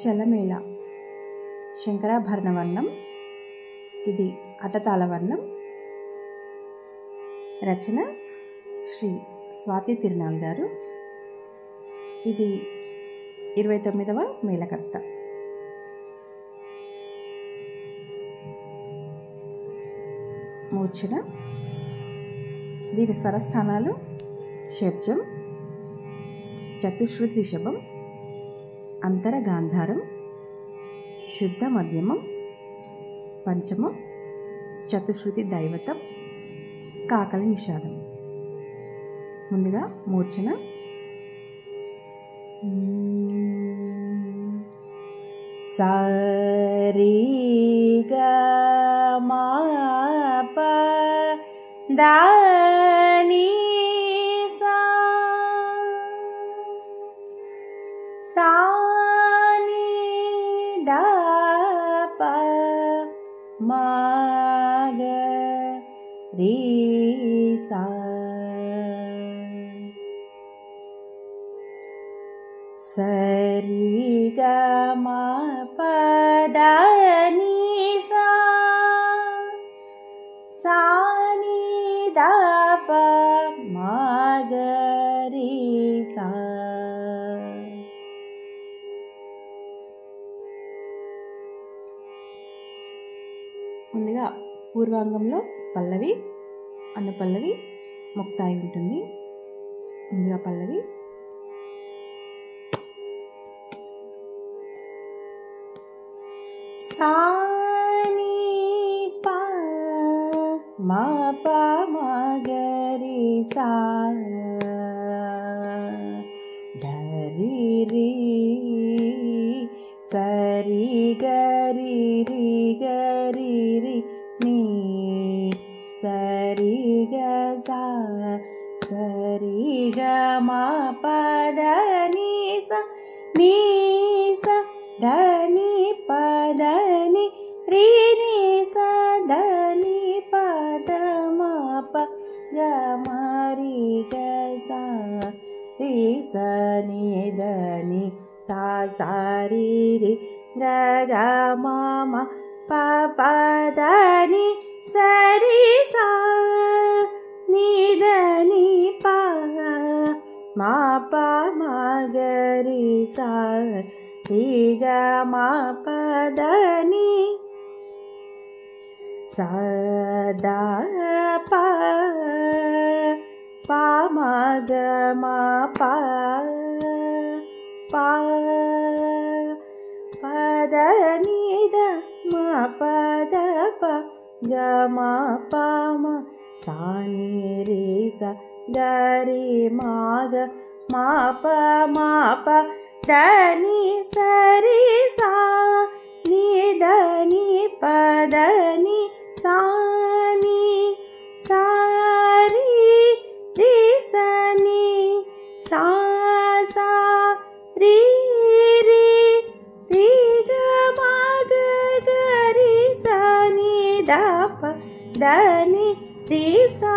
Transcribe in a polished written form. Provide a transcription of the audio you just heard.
చలమేళ శంకరాభరణ వర్ణం. ఇది అటతాళ వర్ణం. రచన శ్రీ స్వాతి తిరునాల్ గారు. ఇది 29వ మేళకర్త. మూర్ఛన. దీని స్వరస్థానాలు షడ్జం, చతుశ్రుతి రిషభం, అంతర గాంధారం, శుద్ధ మధ్యమం, పంచమం, చతుశ్రుతి దైవతం, కాకలి నిషాదం. ముందుగా మూర్ఛన. సారీ గా మా ప దా ని సా, సా ని దా ప మా గ రి సా, సరి గ మా ప దా ని సా, సా ని దా ప మా గ రి సా. ముందుగా పూర్వాంగంలో పల్లవి, అనుపల్లవి, ముక్తాయి ఉంటుంది. ముందుగా పల్లవి. సా ని ప మా ప మా గ రి సా, ధ రి రి సరి గ రి రి గ రి రి ని, సరి గ సా, సరి గ మా ప ద ని సా, ని సా ధ ని ప ద ని రి ని సా, ధ ని ప ద మా ప గ మ రి గ సా, రి స ని ద ని సా, సా రి రి గ గ మ మ ప ప ద ని స రి సా, ని ద ని ప మా ప మా గ రి సా, రి గ మా ప ద ని సా, ద ప ప మా గ మా ప ప ప ద ని ద మా ప ద ప గ మా ప మ, సా ని రి సా గ రి మా గ మా ప ద ని స రి సా, ని ద ని ప ద ని సా, ని సా రి రి స ని సా, సా రి రి రి గ మా గ గ రి సా, ని ద ప ద ని రి సా.